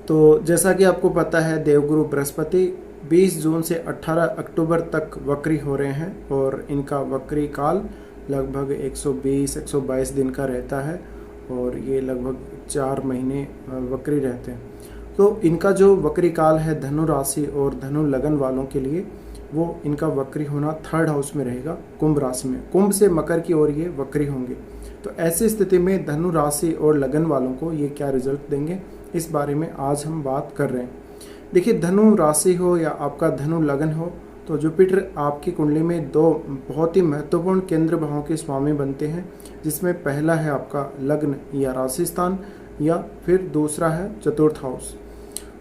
तो जैसा कि आपको पता है, देवगुरु बृहस्पति 20 जून से 18 अक्टूबर तक वक्री हो रहे हैं और इनका वक्री काल लगभग 120-122 दिन का रहता है और ये लगभग 4 महीने वक्री रहते हैं। तो इनका जो वक्री काल है धनु राशि और धनु लगन वालों के लिए, वो इनका वक्री होना 3rd हाउस में रहेगा, कुंभ राशि में। कुंभ से मकर की ओर ये वक्री होंगे। तो ऐसी स्थिति में धनु राशि और लगन वालों को ये क्या रिजल्ट देंगे, इस बारे में आज हम बात कर रहे हैं। देखिए, धनु राशि हो या आपका धनु लगन हो, तो जुपिटर आपकी कुंडली में 2 बहुत ही महत्वपूर्ण केंद्र भावों के स्वामी बनते हैं, जिसमें पहला है आपका लग्न या राशि स्थान, या फिर दूसरा है 4th हाउस।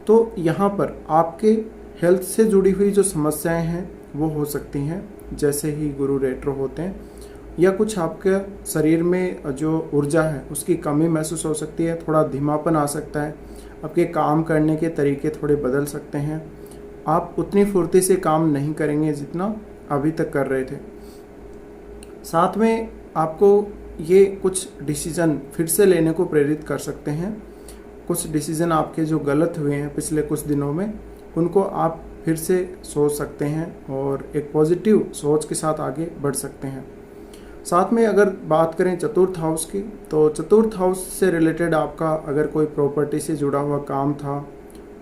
तो यहाँ पर आपके हेल्थ से जुड़ी हुई जो समस्याएं हैं वो हो सकती हैं, जैसे ही गुरु रेट्रो होते हैं, या कुछ आपके शरीर में जो ऊर्जा है उसकी कमी महसूस हो सकती है, थोड़ा धीमापन आ सकता है, आपके काम करने के तरीके थोड़े बदल सकते हैं, आप उतनी फुर्ती से काम नहीं करेंगे जितना अभी तक कर रहे थे। साथ में आपको ये कुछ डिसीजन फिर से लेने को प्रेरित कर सकते हैं। कुछ डिसीजन आपके जो गलत हुए हैं पिछले कुछ दिनों में, उनको आप फिर से सोच सकते हैं और एक पॉजिटिव सोच के साथ आगे बढ़ सकते हैं। साथ में अगर बात करें 4th हाउस की, तो 4th हाउस से रिलेटेड आपका अगर कोई प्रॉपर्टी से जुड़ा हुआ काम था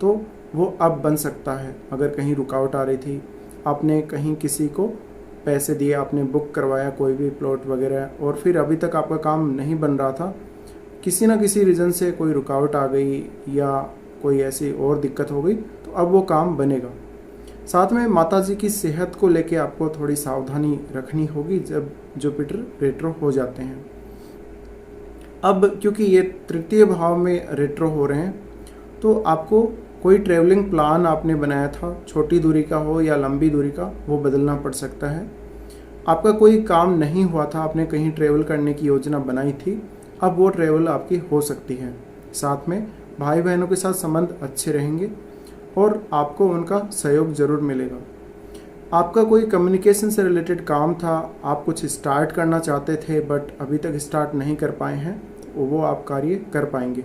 तो वो अब बन सकता है। अगर कहीं रुकावट आ रही थी, आपने कहीं किसी को पैसे दिए, आपने बुक करवाया कोई भी प्लॉट वगैरह, और फिर अभी तक आपका काम नहीं बन रहा था, किसी ना किसी रीज़न से कोई रुकावट आ गई या कोई ऐसी और दिक्कत हो गई, तो अब वो काम बनेगा। साथ में माताजी की सेहत को लेके आपको थोड़ी सावधानी रखनी होगी जब जुपिटर रेट्रो हो जाते हैं। अब क्योंकि ये 3य भाव में रेट्रो हो रहे हैं, तो आपको कोई ट्रैवलिंग प्लान आपने बनाया था, छोटी दूरी का हो या लंबी दूरी का, वो बदलना पड़ सकता है। आपका कोई काम नहीं हुआ था, आपने कहीं ट्रैवल करने की योजना बनाई थी, अब वो ट्रैवल आपकी हो सकती है। साथ में भाई बहनों के साथ संबंध अच्छे रहेंगे और आपको उनका सहयोग जरूर मिलेगा। आपका कोई कम्युनिकेशन से रिलेटेड काम था, आप कुछ स्टार्ट करना चाहते थे बट अभी तक स्टार्ट नहीं कर पाए हैं, तो वो आप कार्य कर पाएंगे।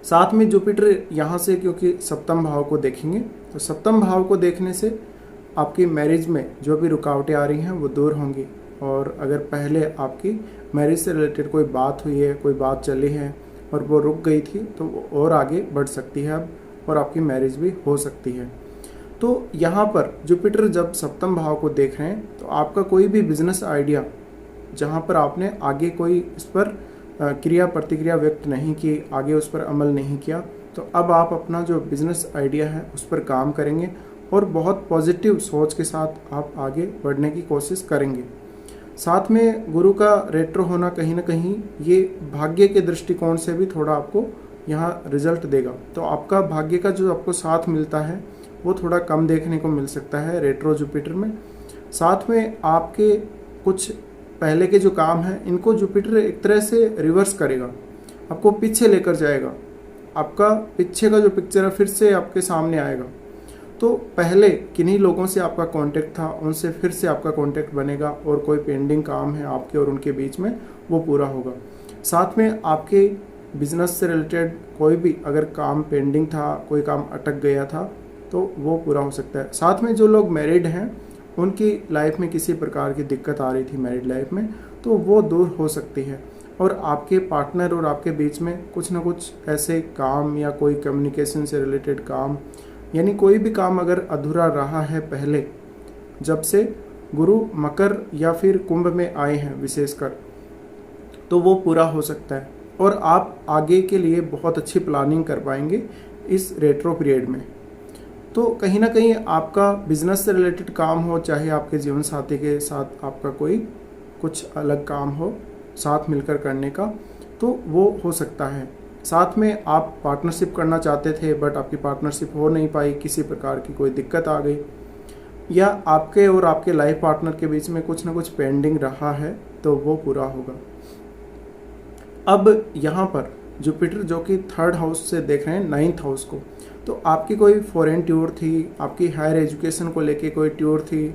साथ में जुपिटर यहाँ से क्योंकि 7म भाव को देखेंगे, तो 7म भाव को देखने से आपकी मैरिज में जो भी रुकावटें आ रही हैं वो दूर होंगी। और अगर पहले आपकी मैरिज से रिलेटेड कोई बात हुई है, कोई बात चली है और वो रुक गई थी, तो वो और आगे बढ़ सकती है अब, और आपकी मैरिज भी हो सकती है। तो यहाँ पर जुपिटर जब 7म भाव को देख रहे हैं, तो आपका कोई भी बिजनेस आइडिया जहाँ पर आपने आगे कोई इस पर क्रिया प्रतिक्रिया व्यक्त नहीं की, आगे उस पर अमल नहीं किया, तो अब आप अपना जो बिजनेस आइडिया है उस पर काम करेंगे और बहुत पॉजिटिव सोच के साथ आप आगे बढ़ने की कोशिश करेंगे। साथ में गुरु का रेट्रो होना कहीं ना कहीं ये भाग्य के दृष्टिकोण से भी थोड़ा आपको यहाँ रिजल्ट देगा। तो आपका भाग्य का जो आपको साथ मिलता है वो थोड़ा कम देखने को मिल सकता है रेट्रो जुपिटर में। साथ में आपके कुछ पहले के जो काम हैं इनको जुपिटर एक तरह से रिवर्स करेगा, आपको पीछे लेकर जाएगा, आपका पीछे का जो पिक्चर है फिर से आपके सामने आएगा। तो पहले किन्हीं लोगों से आपका कांटेक्ट था, उनसे फिर से आपका कांटेक्ट बनेगा और कोई पेंडिंग काम है आपके और उनके बीच में वो पूरा होगा। साथ में आपके बिजनेस से रिलेटेड कोई भी अगर काम पेंडिंग था, कोई काम अटक गया था, तो वो पूरा हो सकता है। साथ में जो लोग मैरिड हैं उनकी लाइफ में किसी प्रकार की दिक्कत आ रही थी मैरिड लाइफ में, तो वो दूर हो सकती है। और आपके पार्टनर और आपके बीच में कुछ ना कुछ ऐसे काम या कोई कम्युनिकेशन से रिलेटेड काम, यानी कोई भी काम अगर अधूरा रहा है पहले, जब से गुरु मकर या फिर कुंभ में आए हैं विशेषकर, तो वो पूरा हो सकता है और आप आगे के लिए बहुत अच्छी प्लानिंग कर पाएंगे इस रेट्रो पीरियड में। तो कहीं ना कहीं आपका बिजनेस से रिलेटेड काम हो, चाहे आपके जीवन साथी के साथ आपका कोई कुछ अलग काम हो साथ मिलकर करने का, तो वो हो सकता है। साथ में आप पार्टनरशिप करना चाहते थे बट आपकी पार्टनरशिप हो नहीं पाई, किसी प्रकार की कोई दिक्कत आ गई, या आपके और आपके लाइफ पार्टनर के बीच में कुछ ना कुछ पेंडिंग रहा है, तो वो पूरा होगा। अब यहाँ पर जुपिटर जो कि 3rd हाउस से देख रहे हैं 9th हाउस को, तो आपकी कोई फॉरेन टूर थी, आपकी हायर एजुकेशन को लेके कोई टूर थी,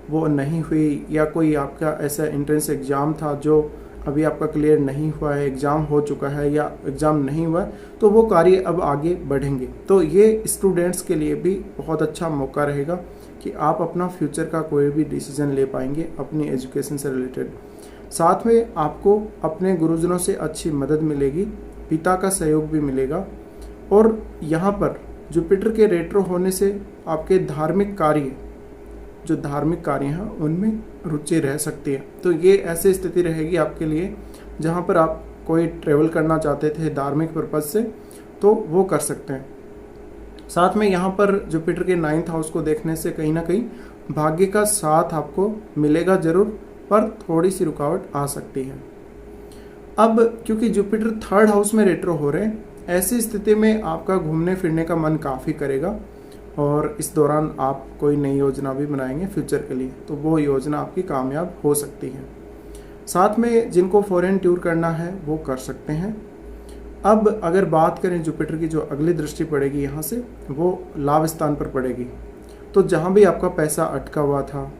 वो नहीं हुई, या कोई आपका ऐसा एंट्रेंस एग्ज़ाम था जो अभी आपका क्लियर नहीं हुआ है, एग्ज़ाम हो चुका है या एग्ज़ाम नहीं हुआ है, तो वो कार्य अब आगे बढ़ेंगे। तो ये स्टूडेंट्स के लिए भी बहुत अच्छा मौका रहेगा कि आप अपना फ्यूचर का कोई भी डिसीजन ले पाएंगे अपनी एजुकेशन से रिलेटेड। साथ में आपको अपने गुरुजनों से अच्छी मदद मिलेगी, पिता का सहयोग भी मिलेगा। और यहाँ पर जुपिटर के रेट्रो होने से आपके धार्मिक कार्य हैं उनमें रुचि रह सकती है। तो ये ऐसी स्थिति रहेगी आपके लिए जहाँ पर आप कोई ट्रेवल करना चाहते थे धार्मिक पर्पज़ से, तो वो कर सकते हैं। साथ में यहाँ पर जुपिटर के 9th हाउस को देखने से कहीं ना कहीं भाग्य का साथ आपको मिलेगा ज़रूर, पर थोड़ी सी रुकावट आ सकती है। अब क्योंकि जुपिटर 3rd हाउस में रेट्रो हो रहे हैं, ऐसी स्थिति में आपका घूमने फिरने का मन काफ़ी करेगा और इस दौरान आप कोई नई योजना भी बनाएंगे फ्यूचर के लिए, तो वो योजना आपकी कामयाब हो सकती है। साथ में जिनको फॉरेन टूर करना है वो कर सकते हैं। अब अगर बात करें जुपिटर की जो अगली दृष्टि पड़ेगी यहाँ से, वो लाभ स्थान पर पड़ेगी। तो जहाँ भी आपका पैसा अटका हुआ था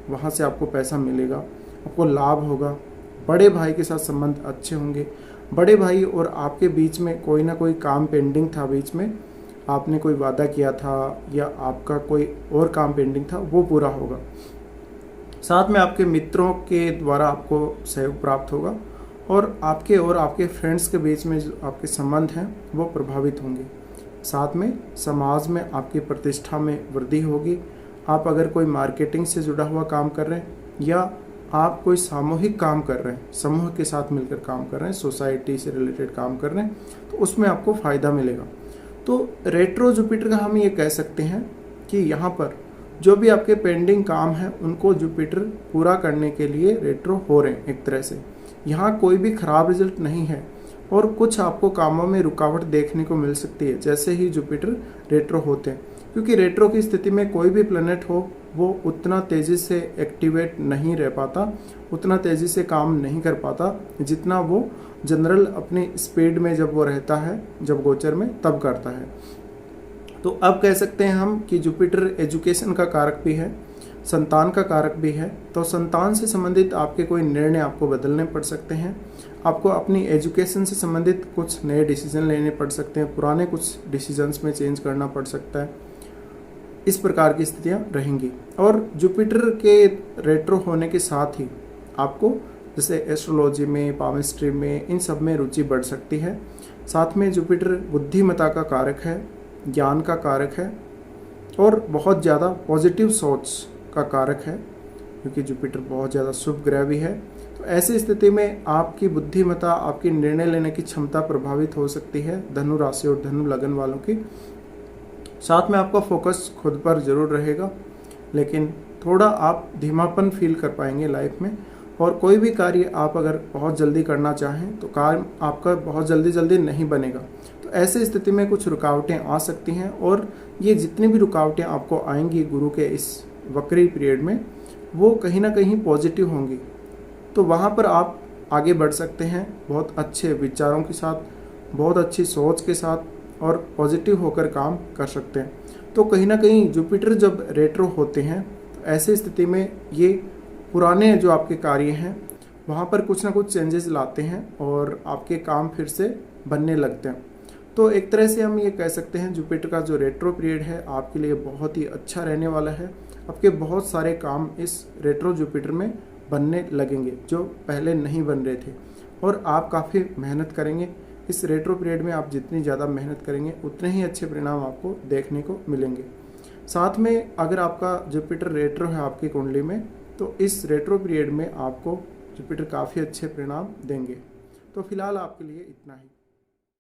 वहाँ से आपको पैसा मिलेगा, आपको लाभ होगा। बड़े भाई के साथ संबंध अच्छे होंगे। बड़े भाई और आपके बीच में कोई ना कोई काम पेंडिंग था, बीच में आपने कोई वादा किया था या आपका कोई और काम पेंडिंग था, वो पूरा होगा। साथ में आपके मित्रों के द्वारा आपको सहयोग प्राप्त होगा और आपके फ्रेंड्स के बीच में जो आपके संबंध हैं वो प्रभावित होंगे। साथ में समाज में आपकी प्रतिष्ठा में वृद्धि होगी। आप अगर कोई मार्केटिंग से जुड़ा हुआ काम कर रहे हैं या आप कोई सामूहिक काम कर रहे हैं, समूह के साथ मिलकर काम कर रहे हैं, सोसाइटी से रिलेटेड काम कर रहे हैं, तो उसमें आपको फ़ायदा मिलेगा। तो रेट्रो जुपिटर का हम ये कह सकते हैं कि यहाँ पर जो भी आपके पेंडिंग काम हैं उनको जुपिटर पूरा करने के लिए रेट्रो हो रहे हैं। एक तरह से यहाँ कोई भी ख़राब रिजल्ट नहीं है और कुछ आपको कामों में रुकावट देखने को मिल सकती है जैसे ही जुपिटर रेट्रो होते हैं, क्योंकि रेट्रो की स्थिति में कोई भी प्लैनेट हो वो उतना तेज़ी से एक्टिवेट नहीं रह पाता, उतना तेज़ी से काम नहीं कर पाता जितना वो जनरल अपनी स्पीड में जब वो रहता है, जब गोचर में, तब करता है। तो अब कह सकते हैं हम कि जुपिटर एजुकेशन का कारक भी है, संतान का कारक भी है। तो संतान से संबंधित आपके कोई निर्णय आपको बदलने पड़ सकते हैं, आपको अपनी एजुकेशन से संबंधित कुछ नए डिसीजन लेने पड़ सकते हैं, पुराने कुछ डिसीजंस में चेंज करना पड़ सकता है। इस प्रकार की स्थितियां रहेंगी। और जुपिटर के रेट्रो होने के साथ ही आपको जैसे एस्ट्रोलॉजी में, पामिस्ट्री में, इन सब में रुचि बढ़ सकती है। साथ में जुपिटर बुद्धिमत्ता का कारक है, ज्ञान का कारक है और बहुत ज़्यादा पॉजिटिव सोच का कारक है, क्योंकि जुपिटर बहुत ज़्यादा शुभ ग्रह भी है। तो ऐसी स्थिति में आपकी बुद्धिमत्ता, आपकी निर्णय लेने की क्षमता प्रभावित हो सकती है धनु राशि और धनु लगन वालों की। साथ में आपका फोकस खुद पर जरूर रहेगा, लेकिन थोड़ा आप धीमापन फील कर पाएंगे लाइफ में। और कोई भी कार्य आप अगर बहुत जल्दी करना चाहें तो कार्य आपका बहुत जल्दी नहीं बनेगा। तो ऐसी स्थिति में कुछ रुकावटें आ सकती हैं और ये जितनी भी रुकावटें आपको आएंगी गुरु के इस वक्री पीरियड में, वो कहीं ना कहीं पॉजिटिव होंगी। तो वहाँ पर आप आगे बढ़ सकते हैं बहुत अच्छे विचारों के साथ, बहुत अच्छी सोच के साथ और पॉजिटिव होकर काम कर सकते हैं। तो कहीं ना कहीं जुपिटर जब रेट्रो होते हैं तो ऐसी स्थिति में ये पुराने जो आपके कार्य हैं वहाँ पर कुछ ना कुछ चेंजेस लाते हैं और आपके काम फिर से बनने लगते हैं। तो एक तरह से हम ये कह सकते हैं जुपिटर का जो रेट्रो पीरियड है आपके लिए बहुत ही अच्छा रहने वाला है। आपके बहुत सारे काम इस रेट्रो जुपिटर में बनने लगेंगे जो पहले नहीं बन रहे थे, और आप काफ़ी मेहनत करेंगे। इस रेट्रो पीरियड में आप जितनी ज़्यादा मेहनत करेंगे उतने ही अच्छे परिणाम आपको देखने को मिलेंगे। साथ में अगर आपका जुपिटर रेट्रो है आपकी कुंडली में, तो इस रेट्रो पीरियड में आपको जुपिटर काफ़ी अच्छे परिणाम देंगे। तो फिलहाल आपके लिए इतना ही।